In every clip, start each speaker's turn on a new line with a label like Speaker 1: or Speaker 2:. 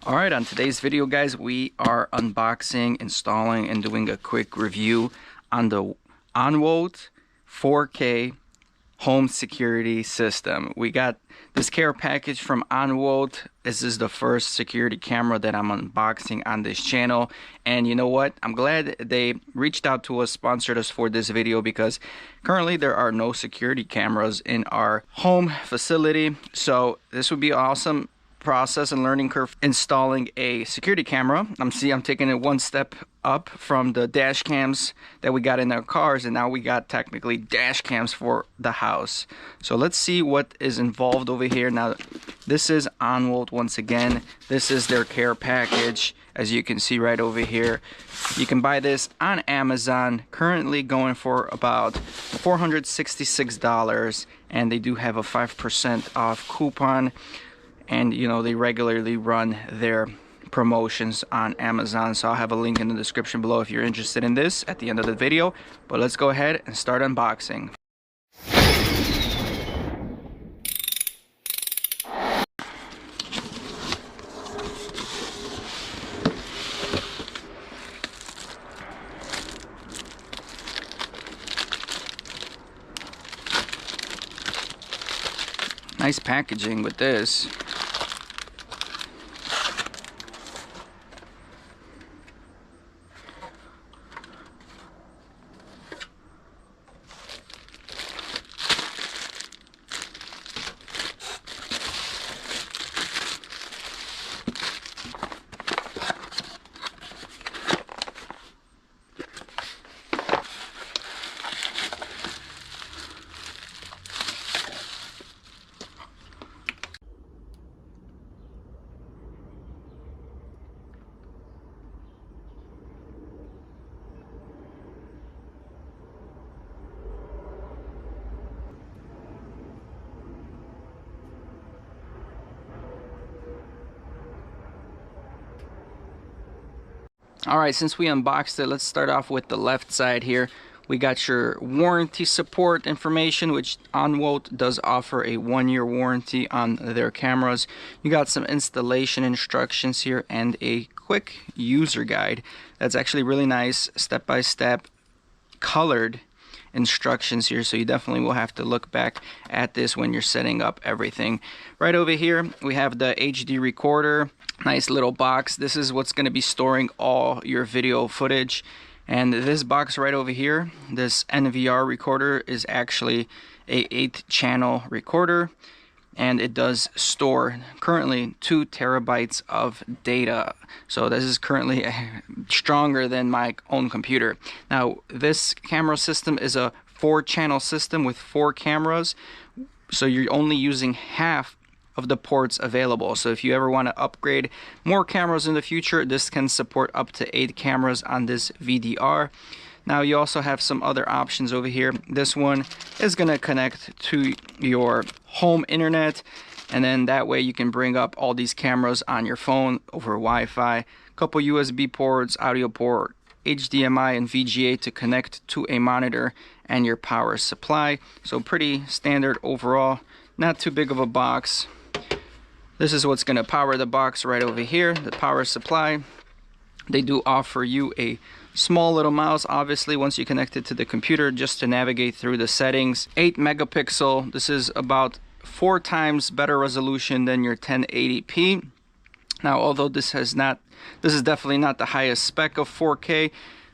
Speaker 1: Alright, on today's video, guys, we are unboxing, installing, and doing a quick review on the Onwote 4K home security system. We got this care package from Onwote. This is the first security camera that I'm unboxing on this channel, and you know what, I'm glad they reached out to us, sponsored us for this video, because currently there are no security cameras in our home facility. So this would be awesome process and learning curve installing a security camera. I'm taking it one step up from the dash cams that we got in our cars, and now we got technically dash cams for the house. So let's see what is involved over here. Now this is Onwote once again. This is their care package, as you can see right over here. You can buy this on Amazon, currently going for about $466, and they do have a 5% off coupon. And you know, they regularly run their promotions on Amazon, so I'll have a link in the description below if you're interested in this at the end of the video. But let's go ahead and start unboxing. Nice packaging with this. Alright, since we unboxed it, let's start off with the left side here. We got your warranty support information, which Onwote does offer a 1-year warranty on their cameras. You got some installation instructions here and a quick user guide. That's actually really nice, step-by-step colored instructions here, so you definitely will have to look back at this when you're setting up everything. Right over here we have the HD recorder. Nice little box. This is what's going to be storing all your video footage. And this box right over here, this NVR recorder, is actually a 8-channel recorder, and it does store currently 2 terabytes of data. So this is currently stronger than my own computer. Now this camera system is a 4-channel system with 4 cameras, so you're only using half of the ports available. So if you ever want to upgrade more cameras in the future, this can support up to 8 cameras on this VDR. Now you also have some other options over here. This one is going to connect to your home internet, and then that way you can bring up all these cameras on your phone over Wi-Fi. Couple USB ports, audio port, HDMI and VGA to connect to a monitor, and your power supply. So pretty standard overall, not too big of a box. This is what's going to power the box right over here, the power supply. They do offer you a small little mouse, obviously, once you connect it to the computer, just to navigate through the settings. 8 megapixel. This is about 4 times better resolution than your 1080p. Now, although this is definitely not the highest spec of 4K.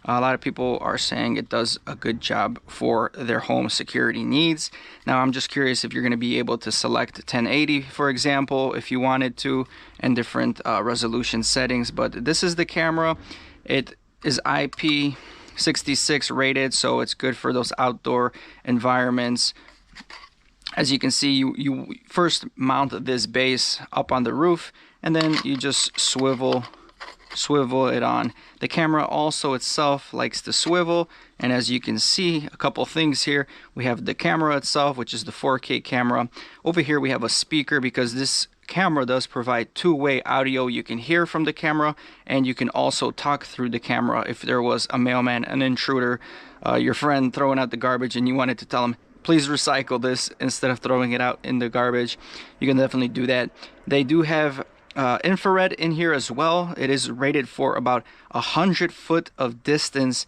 Speaker 1: A lot of people are saying it does a good job for their home security needs. Now, I'm just curious if you're going to be able to select 1080, for example, if you wanted to, and different resolution settings. But this is the camera. It is IP66 rated, so it's good for those outdoor environments. As you can see, you first mount this base up on the roof, and then you just swivel it on. The camera also itself likes to swivel, and as you can see, a couple things here. We have the camera itself, which is the 4K camera. Over here we have a speaker, because this camera does provide 2-way audio. You can hear from the camera, and you can also talk through the camera. If there was a mailman, an intruder, your friend throwing out the garbage, and you wanted to tell him, please recycle this instead of throwing it out in the garbage, you can definitely do that. They do have infrared in here as well. It is rated for about 100 foot of distance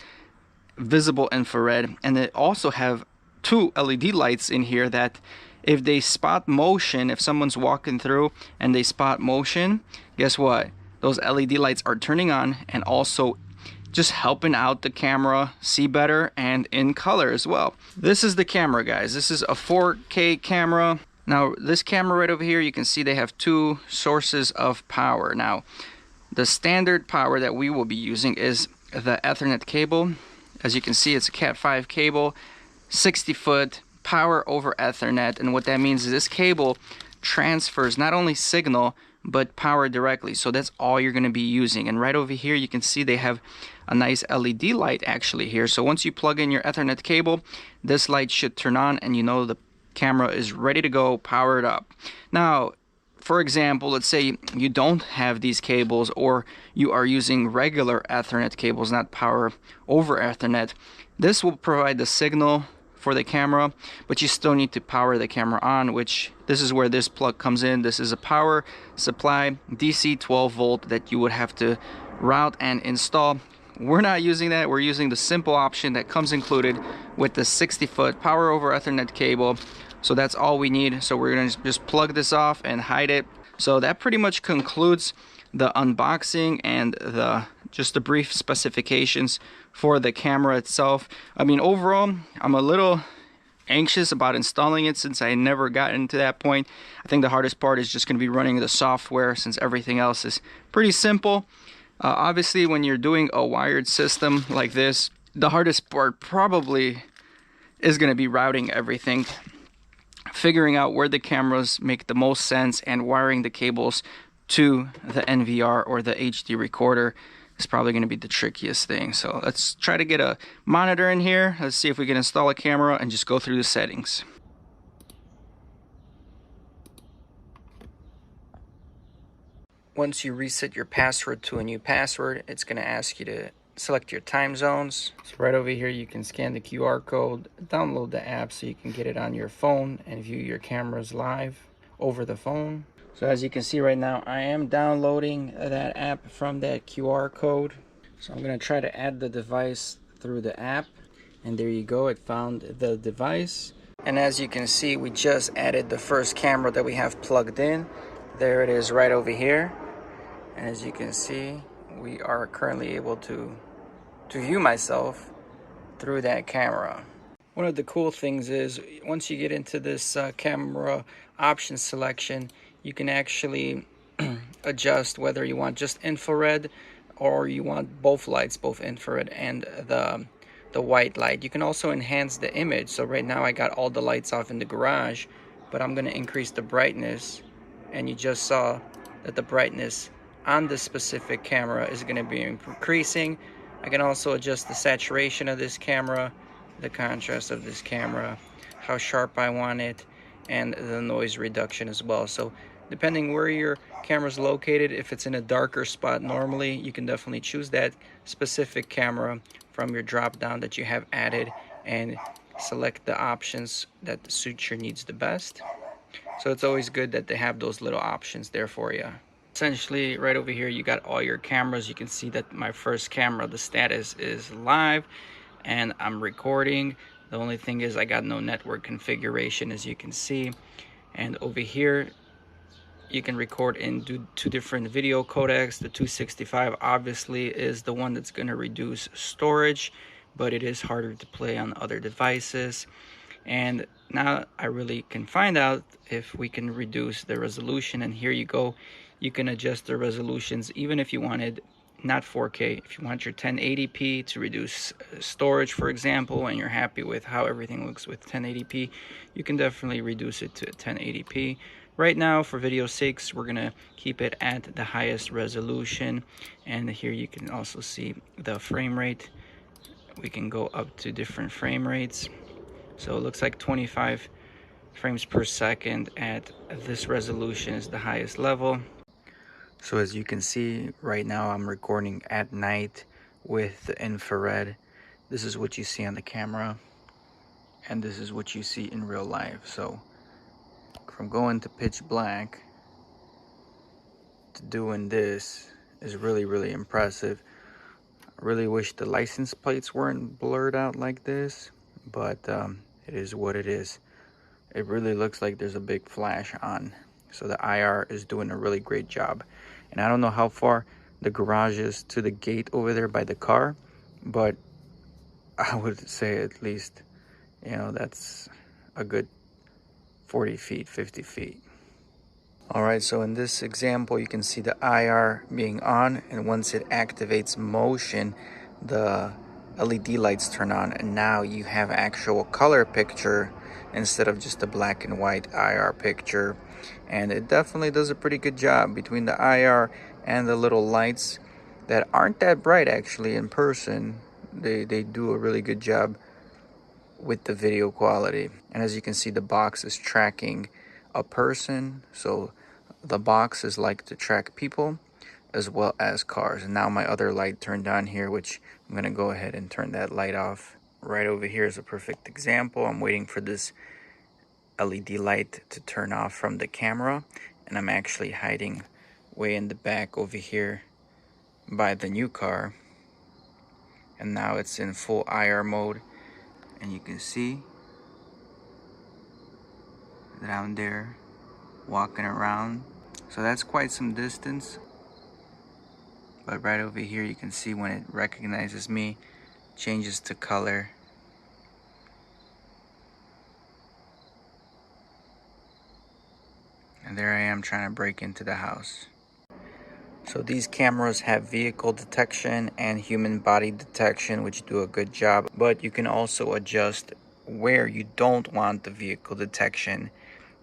Speaker 1: visible infrared, and it also have two LED lights in here that if they spot motion, if someone's walking through and they spot motion, guess what? Those LED lights are turning on and also just helping out the camera see better and in color as well. This is the camera, guys. This is a 4K camera. Now this camera right over here, you can see they have two sources of power. Now the standard power that we will be using is the Ethernet cable. As you can see, it's a Cat 5 cable, 60-foot power over Ethernet, and what that means is this cable transfers not only signal but power directly. So that's all you're going to be using. And right over here you can see they have a nice LED light actually here. So once you plug in your Ethernet cable, this light should turn on and you know the camera is ready to go, powered up. Now for example, let's say you don't have these cables or you are using regular Ethernet cables, not power over Ethernet. This will provide the signal for the camera, but you still need to power the camera on, which this is where this plug comes in. This is a power supply, DC 12 volt, that you would have to route and install. We're not using that. We're using the simple option that comes included with the 60-foot power over Ethernet cable. So that's all we need. So we're going to just plug this off and hide it. So that pretty much concludes the unboxing and just the brief specifications for the camera itself. I mean, overall, I'm a little anxious about installing it since I never gotten to that point. I think the hardest part is just going to be running the software, since everything else is pretty simple. Obviously, when you're doing a wired system like this, the hardest part probably is going to be routing everything, figuring out where the cameras make the most sense, and wiring the cables to the NVR or the HD recorder is probably going to be the trickiest thing. So let's try to get a monitor in here. Let's see if we can install a camera and just go through the settings. Once you reset your password to a new password, it's going to ask you to select your time zones. So right over here you can scan the QR code, download the app so you can get it on your phone and view your cameras live over the phone. So as you can see right now, I am downloading that app from that QR code. So I'm going to try to add the device through the app, and there you go, it found the device. And as you can see, we just added the first camera that we have plugged in. There it is right over here. And as you can see, we are currently able to view myself through that camera. One of the cool things is once you get into this camera option selection, you can actually adjust whether you want just infrared or you want both lights, both infrared and the white light. You can also enhance the image. So right now I got all the lights off in the garage, but I'm going to increase the brightness, and you just saw that the brightness on this specific camera is going to be increasing. I can also adjust the saturation of this camera, the contrast of this camera, how sharp I want it, and the noise reduction as well. So depending where your camera is located, if it's in a darker spot normally, you can definitely choose that specific camera from your drop down that you have added and select the options that suit your needs the best. So it's always good that they have those little options there for you. Essentially right over here you got all your cameras. You can see that my first camera, the status is live and I'm recording. The only thing is I got no network configuration, as you can see. And over here you can record in two different video codecs. The 265 obviously is the one that's going to reduce storage, but it is harder to play on other devices. And now I really can find out if we can reduce the resolution, and here you go. You can adjust the resolutions even if you wanted not 4K. If you want your 1080p to reduce storage, for example, and you're happy with how everything looks with 1080p, you can definitely reduce it to 1080p. Right now, for video sakes, we're gonna keep it at the highest resolution, and here you can also see the frame rate. We can go up to different frame rates. So it looks like 25 frames per second at this resolution is the highest level. So as you can see right now, I'm recording at night with the infrared. This is what you see on the camera, and this is what you see in real life. So from going to pitch black doing this is really impressive. I really wish the license plates weren't blurred out like this, but it is what it is. It really looks like there's a big flash on. So the IR is doing a really great job. And I don't know how far the garage is to the gate over there by the car, but I would say at least, you know, that's a good 40 feet, 50 feet. All right, so in this example, you can see the IR being on, and once it activates motion, the LED lights turn on, and now you have actual color picture instead of just a black and white IR picture. And it definitely does a pretty good job between the IR and the little lights that aren't that bright actually in person. They do a really good job with the video quality. And as you can see, the box is tracking a person, so the boxes like to track people as well as cars. And now my other light turned on here, which I'm gonna go ahead and turn that light off. Right over here is a perfect example. I'm waiting for this LED light to turn off from the camera, and I'm actually hiding way in the back over here by the new car. And now it's in full IR mode, and you can see down there walking around. So that's quite some distance, but right over here you can see when it recognizes me, changes to color. And there I am trying to break into the house. So these cameras have vehicle detection and human body detection, which do a good job, but you can also adjust where you don't want the vehicle detection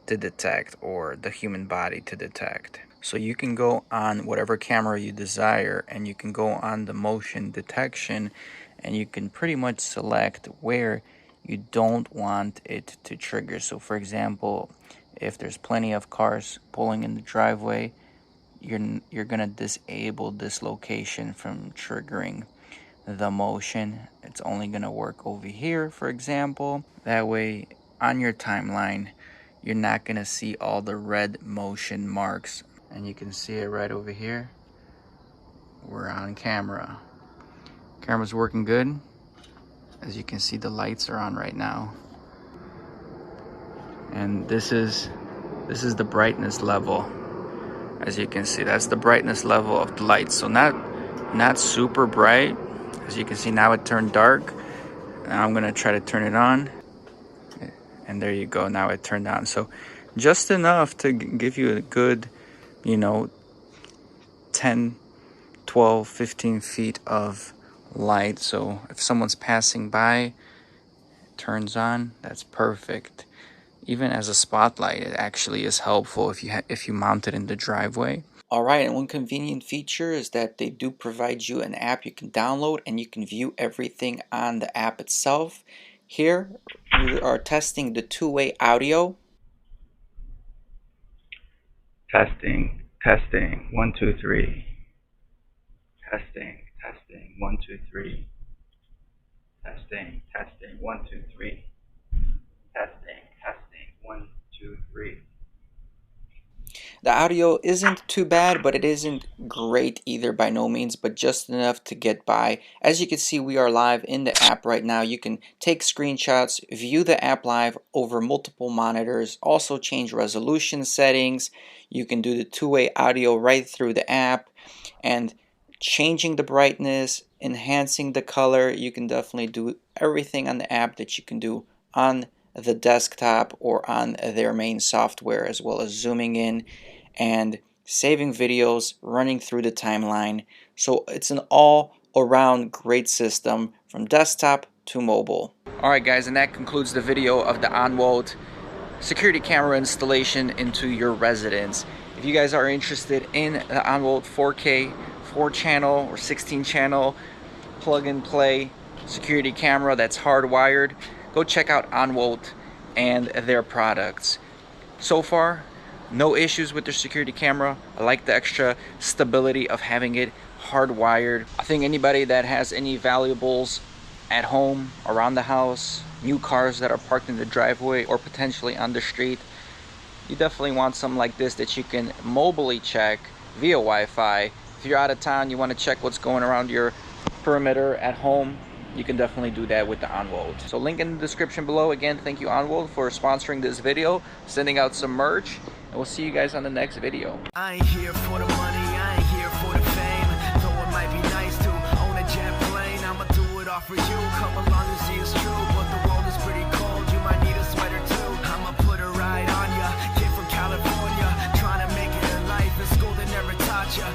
Speaker 1: to detect or the human body to detect. So you can go on whatever camera you desire, and you can go on the motion detection, and you can pretty much select where you don't want it to trigger. So for example, if there's plenty of cars pulling in the driveway, you're gonna disable this location from triggering the motion. It's only gonna work over here, for example. That way on your timeline you're not gonna see all the red motion marks. And you can see it right over here. We're on camera. Camera's working good. As you can see, the lights are on right now. And this is the brightness level. As you can see, that's the brightness level of the lights. So not super bright. As you can see, now it turned dark. Now I'm gonna try to turn it on. And there you go, now it turned on. So just enough to give you a good, you know, 10, 12, 15 feet of light. So if someone's passing by, it turns on, that's perfect. Even as a spotlight, it actually is helpful if you mount it in the driveway. All right, and one convenient feature is that they do provide you an app you can download, and you can view everything on the app itself. Here we are testing the two-way audio. Testing, 1, 2, 3. Testing, 1, 2, 3. Testing, 1, 2, 3. Testing, 1, 2, 3. The audio isn't too bad, but it isn't great either by no means, but just enough to get by. As you can see, we are live in the app right now. You can take screenshots, view the app live over multiple monitors, also change resolution settings. You can do the two-way audio right through the app, and changing the brightness, enhancing the color. You can definitely do everything on the app that you can do on the desktop or on their main software, as well as zooming in and saving videos, running through the timeline. So it's an all-around great system from desktop to mobile. Alright guys, and that concludes the video of the Onwote security camera installation into your residence. If you guys are interested in the Onwote 4K, 4-channel or 16-channel plug-and-play security camera that's hardwired, go check out Onwote and their products. So far, no issues with their security camera. I like the extra stability of having it hardwired. I think anybody that has any valuables at home, around the house, new cars that are parked in the driveway or potentially on the street, you definitely want something like this that you can mobily check via Wi-Fi. If you're out of town, you want to check what's going around your perimeter at home, you can definitely do that with the Onwote. So link in the description below. Again, thank you Onwote for sponsoring this video, sending out some merch, and we'll see you guys on the next video.
Speaker 2: I ain't here for the money, I ain't here for the fame. Though it might be nice to own a jet plane, I'ma do it all for you. Come along and see it's true, but the world is pretty cold. You might need a sweater too. I'ma put a ride on ya, kid from California, trying to make it in life. In school they never taught ya.